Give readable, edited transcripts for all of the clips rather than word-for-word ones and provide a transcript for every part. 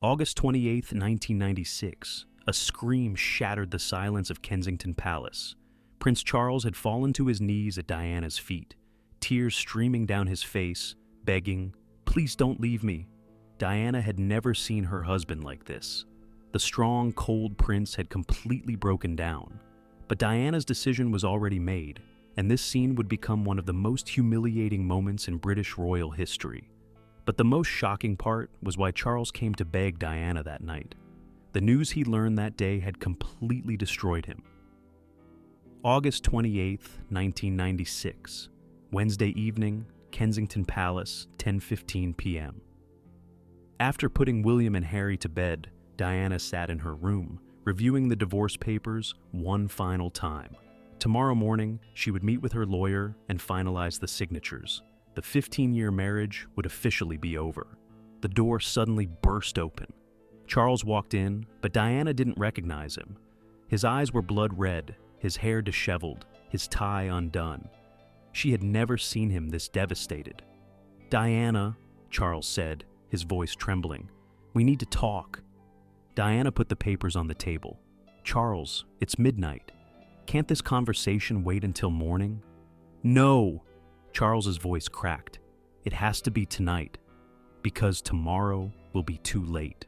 August 28th, 1996. A scream shattered the silence of Kensington Palace. Prince Charles had fallen to his knees at Diana's feet, tears streaming down his face, begging, "Please don't leave me." Diana had never seen her husband like this. The strong, cold prince had completely broken down. But Diana's decision was already made, and this scene would become one of the most humiliating moments in British royal history. But the most shocking part was why Charles came to beg Diana that night. The news he learned that day had completely destroyed him. August 28th, 1996. Wednesday evening, Kensington Palace, 10:15 p.m. After putting William and Harry to bed, Diana sat in her room, reviewing the divorce papers one final time. Tomorrow morning, she would meet with her lawyer and finalize the signatures. The 15-year marriage would officially be over. The door suddenly burst open. Charles walked in, but Diana didn't recognize him. His eyes were blood red, his hair disheveled, his tie undone. She had never seen him this devastated. "Diana," Charles said, his voice trembling, "we need to talk." Diana put the papers on the table. "Charles, it's midnight. Can't this conversation wait until morning?" "No!" Charles's voice cracked. "It has to be tonight, because tomorrow will be too late."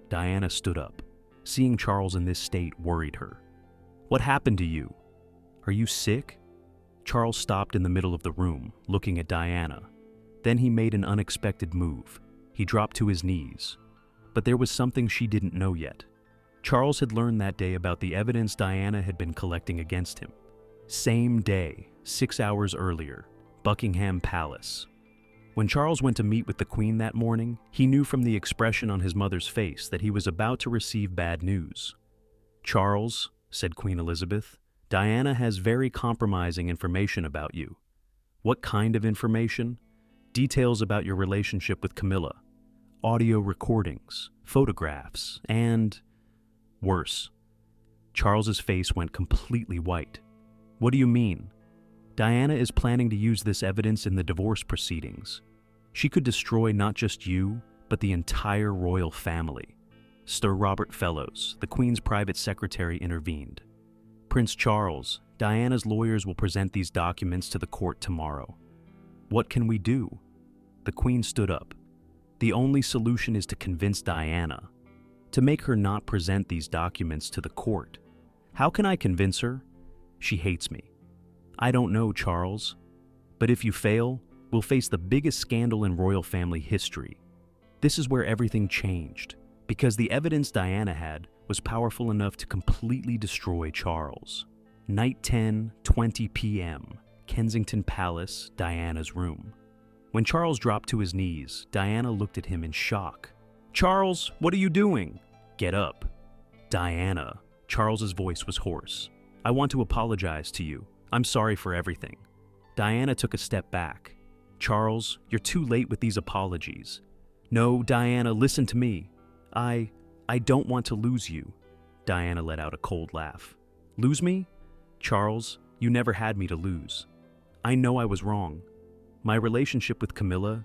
Diana stood up. Seeing Charles in this state worried her. "What happened to you? Are you sick?" Charles stopped in the middle of the room, looking at Diana. Then he made an unexpected move. He dropped to his knees. But there was something she didn't know yet. Charles had learned that day about the evidence Diana had been collecting against him. Same day, 6 hours earlier, Buckingham Palace. When Charles went to meet with the Queen that morning, he knew from the expression on his mother's face that he was about to receive bad news. "Charles," said Queen Elizabeth, "Diana has very compromising information about you." "What kind of information?" "Details about your relationship with Camilla. Audio recordings, photographs, and worse." Charles's face went completely white. "What do you mean?" "Diana is planning to use this evidence in the divorce proceedings. She could destroy not just you, but the entire royal family." Sir Robert Fellows, the Queen's private secretary, intervened. "Prince Charles, Diana's lawyers will present these documents to the court tomorrow." "What can we do?" The Queen stood up. "The only solution is to convince Diana, to make her not present these documents to the court." "How can I convince her?" "She hates me." "I don't know, Charles. But if you fail, we'll face the biggest scandal in royal family history." This is where everything changed, because the evidence Diana had was powerful enough to completely destroy Charles. Night 10:20 p.m., Kensington Palace, Diana's room. When Charles dropped to his knees, Diana looked at him in shock. "Charles, what are you doing?" "Get up." "Diana," Charles's voice was hoarse, "I want to apologize to you. I'm sorry for everything." Diana took a step back. "Charles, you're too late with these apologies." "No, Diana, listen to me. I don't want to lose you." Diana let out a cold laugh. "Lose me?" "Charles, you never had me to lose. I know I was wrong. My relationship with Camilla,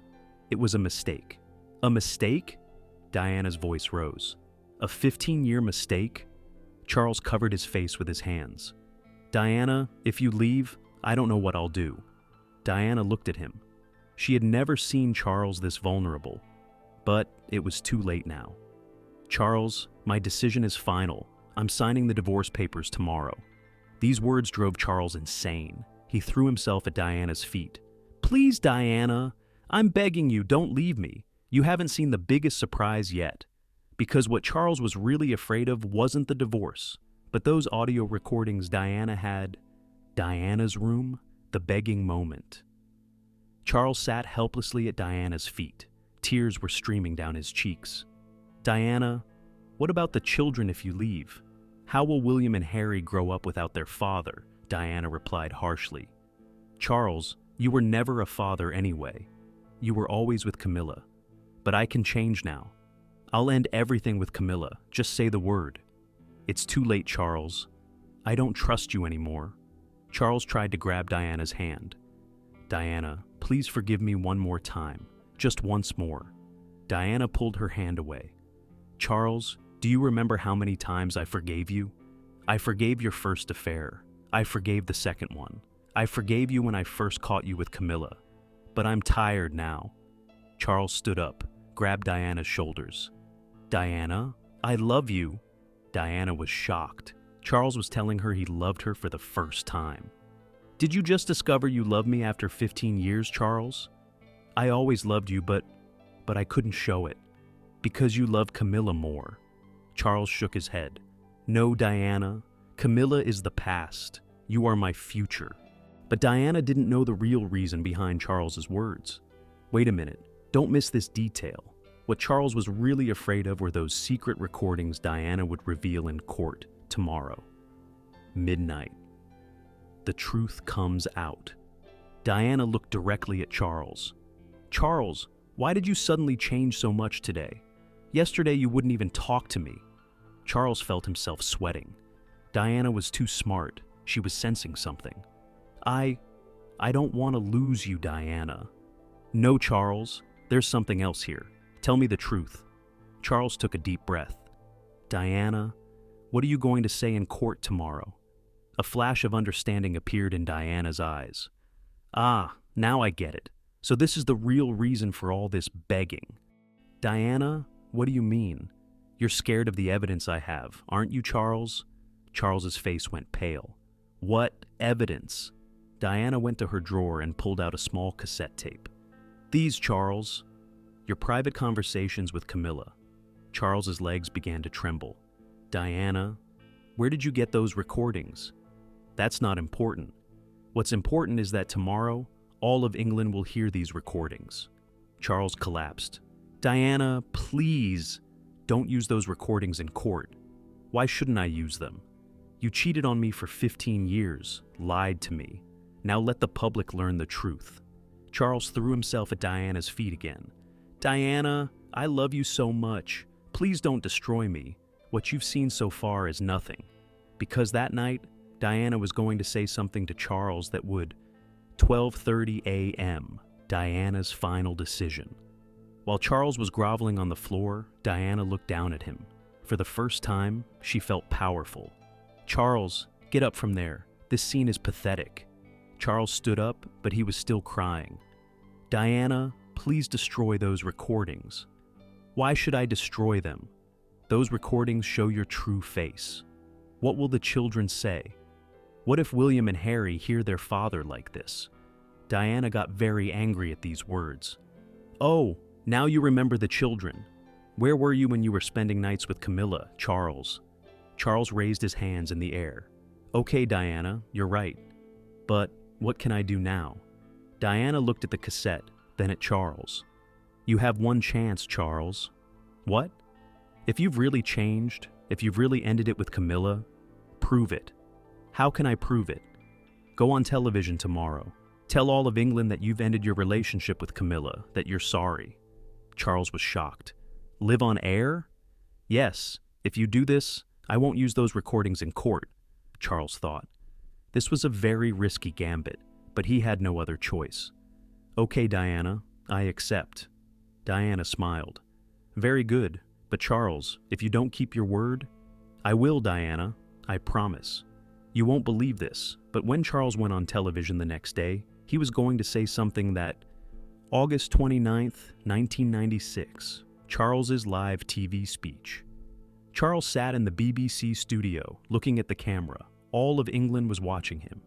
it was a mistake." "A mistake?" Diana's voice rose. "A 15-year mistake?" Charles covered his face with his hands. "Diana, if you leave, I don't know what I'll do." Diana looked at him. She had never seen Charles this vulnerable, but it was too late now. "Charles, my decision is final. I'm signing the divorce papers tomorrow." These words drove Charles insane. He threw himself at Diana's feet. "Please, Diana, I'm begging you, don't leave me. You haven't seen the biggest surprise yet." Because what Charles was really afraid of wasn't the divorce, but those audio recordings Diana had. Diana's room, the begging moment. Charles sat helplessly at Diana's feet. Tears were streaming down his cheeks. "Diana, what about the children if you leave? How will William and Harry grow up without their father?" Diana replied harshly. "Charles, you were never a father anyway. You were always with Camilla. But I can change now. I'll end everything with Camilla. Just say the word." "It's too late, Charles. I don't trust you anymore." Charles tried to grab Diana's hand. "Diana, please forgive me one more time. Just once more." Diana pulled her hand away. Charles, do you remember how many times I forgave you? I forgave your first affair. I forgave the second one. I forgave you when I first caught you with Camilla. But I'm tired now. Charles stood up, grabbed Diana's shoulders. Diana, I love you. Diana was shocked. Charles was telling her he loved her for the first time. Did you just discover you love me after 15 years, Charles? I always loved you, but I couldn't show it. Because you love Camilla more. Charles shook his head. No, Diana. Camilla is the past. You are my future. But Diana didn't know the real reason behind Charles's words. Wait a minute. Don't miss this detail. What Charles was really afraid of were those secret recordings Diana would reveal in court tomorrow. Midnight. The truth comes out. Diana looked directly at Charles. Charles, why did you suddenly change so much today? Yesterday you wouldn't even talk to me. Charles felt himself sweating. Diana was too smart. She was sensing something. I don't want to lose you, Diana. No, Charles, there's something else here. Tell me the truth. Charles took a deep breath. Diana, what are you going to say in court tomorrow? A flash of understanding appeared in Diana's eyes. Ah, now I get it. So this is the real reason for all this begging. Diana, what do you mean? You're scared of the evidence I have, aren't you, Charles? Charles's face went pale. What evidence? Diana went to her drawer and pulled out a small cassette tape. These, Charles. Your private conversations with Camilla. Charles's legs began to tremble. Diana, where did you get those recordings? That's not important. What's important is that tomorrow, all of England will hear these recordings. Charles collapsed. Diana, please, don't use those recordings in court. Why shouldn't I use them? You cheated on me for 15 years, lied to me. Now let the public learn the truth. Charles threw himself at Diana's feet again. Diana, I love you so much. Please don't destroy me. What you've seen so far is nothing. Because that night, Diana was going to say something to Charles that would 12:30 a.m., Diana's final decision. While Charles was groveling on the floor, Diana looked down at him. For the first time, she felt powerful. Charles, get up from there. This scene is pathetic. Charles stood up, but he was still crying. Diana, please destroy those recordings. Why should I destroy them? Those recordings show your true face. What will the children say? What if William and Harry hear their father like this? Diana got very angry at these words. Oh, now you remember the children. Where were you when you were spending nights with Camilla, Charles? Charles raised his hands in the air. Okay, Diana, you're right. But what can I do now? Diana looked at the cassette, then at Charles. You have one chance, Charles. What? If you've really changed, if you've really ended it with Camilla, prove it. How can I prove it? Go on television tomorrow. Tell all of England that you've ended your relationship with Camilla, that you're sorry. Charles was shocked. Live on air? Yes, if you do this, I won't use those recordings in court, Charles thought. This was a very risky gambit, but he had no other choice. Okay, Diana, I accept. Diana smiled. Very good, but Charles, if you don't keep your word, I will, Diana, I promise. You won't believe this, but when Charles went on television the next day, he was going to say something that August 29th, 1996, Charles's live TV speech. Charles sat in the BBC studio, looking at the camera. All of England was watching him.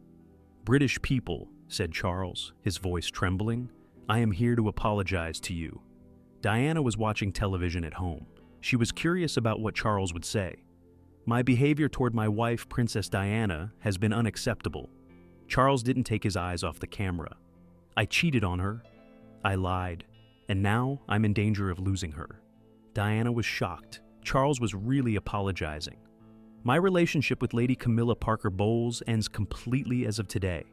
British people, said Charles, his voice trembling, I am here to apologize to you. Diana was watching television at home. She was curious about what Charles would say. My behavior toward my wife, Princess Diana, has been unacceptable. Charles didn't take his eyes off the camera. I cheated on her. I lied. And now I'm in danger of losing her. Diana was shocked. Charles was really apologizing. My relationship with Lady Camilla Parker Bowles ends completely as of today.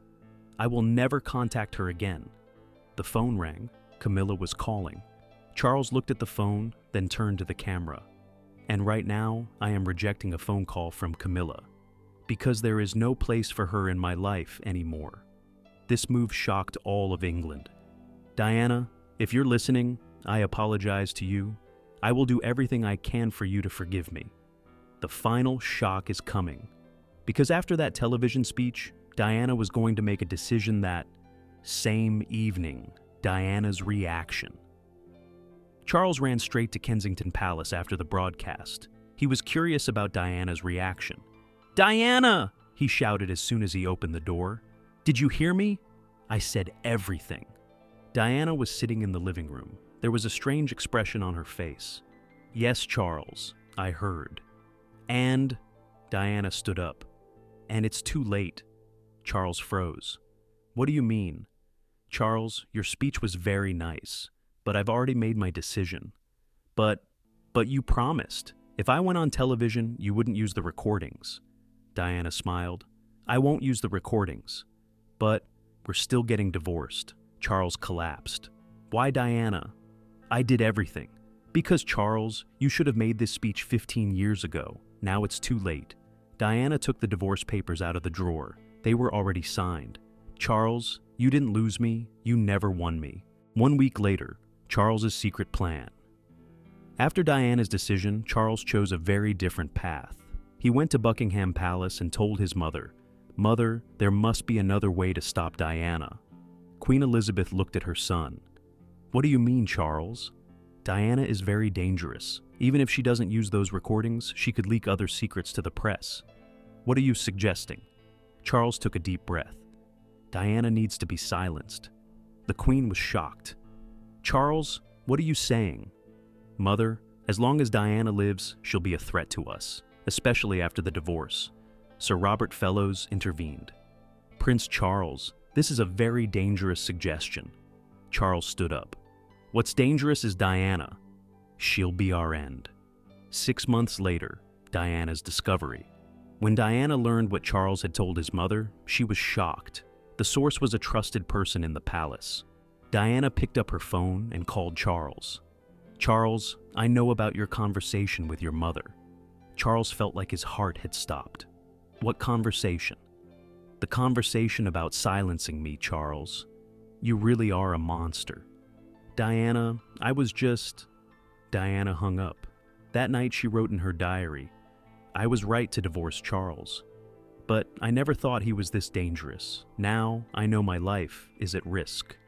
I will never contact her again. The phone rang. Camilla was calling. Charles looked at the phone, then turned to the camera. And right now, I am rejecting a phone call from Camilla, because there is no place for her in my life anymore. This move shocked all of England. Diana, if you're listening, I apologize to you. I will do everything I can for you to forgive me. The final shock is coming. Because after that television speech, Diana was going to make a decision that same evening, Diana's reaction. Charles ran straight to Kensington Palace after the broadcast. He was curious about Diana's reaction. "Diana!" he shouted as soon as he opened the door. "Did you hear me? I said everything." Diana was sitting in the living room. There was a strange expression on her face. "Yes, Charles, I heard." "And?" Diana stood up. "And it's too late." Charles froze. "What do you mean?" "Charles, your speech was very nice, but I've already made my decision." But you promised. If I went on television, you wouldn't use the recordings." Diana smiled. "I won't use the recordings. But we're still getting divorced." Charles collapsed. "Why, Diana? I did everything." "Because, Charles, you should have made this speech 15 years ago. Now it's too late." Diana took the divorce papers out of the drawer. They were already signed. "Charles, you didn't lose me. You never won me." 1 week later, Charles's secret plan. After Diana's decision, Charles chose a very different path. He went to Buckingham Palace and told his mother, "Mother, there must be another way to stop Diana." Queen Elizabeth looked at her son. "What do you mean, Charles?" "Diana is very dangerous. Even if she doesn't use those recordings, she could leak other secrets to the press." "What are you suggesting?" Charles took a deep breath. "Diana needs to be silenced." The Queen was shocked. "Charles, what are you saying?" "Mother, as long as Diana lives, she'll be a threat to us, especially after the divorce." Sir Robert Fellows intervened. "Prince Charles, this is a very dangerous suggestion." Charles stood up. "What's dangerous is Diana. She'll be our end." 6 months later, Diana's discovery. When Diana learned what Charles had told his mother, she was shocked. The source was a trusted person in the palace. Diana picked up her phone and called Charles. "Charles, I know about your conversation with your mother." Charles felt like his heart had stopped. "What conversation?" "The conversation about silencing me, Charles. You really are a monster." "Diana, I was just..." Diana hung up. That night she wrote in her diary, "I was right to divorce Charles. But I never thought he was this dangerous. Now I know my life is at risk."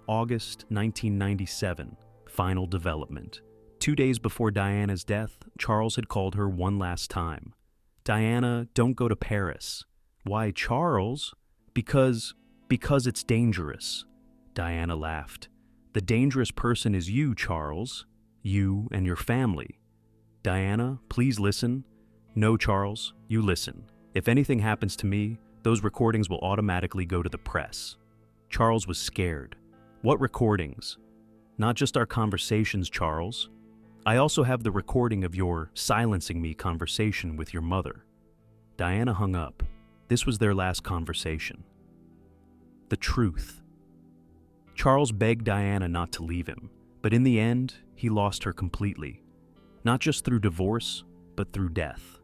August 1997. Final development. 2 days before Diana's death, Charles had called her one last time. "Diana, don't go to Paris." "Why, Charles?" Because it's dangerous." Diana laughed. "The dangerous person is you, Charles. You and your family." "Diana, please listen." "No, Charles, you listen. If anything happens to me, those recordings will automatically go to the press." Charles was scared. "What recordings?" "Not just our conversations, Charles. I also have the recording of your silencing me conversation with your mother." Diana hung up. This was their last conversation. The truth. Charles begged Diana not to leave him, but in the end, he lost her completely. Not just through divorce, but through death.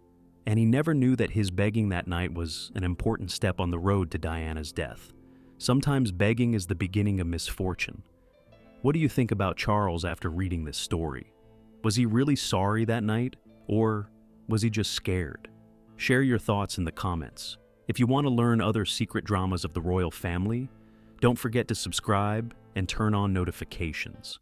And he never knew that his begging that night was an important step on the road to Diana's death. Sometimes begging is the beginning of misfortune. What do you think about Charles after reading this story? Was he really sorry that night, or was he just scared? Share your thoughts in the comments. If you want to learn other secret dramas of the royal family, don't forget to subscribe and turn on notifications.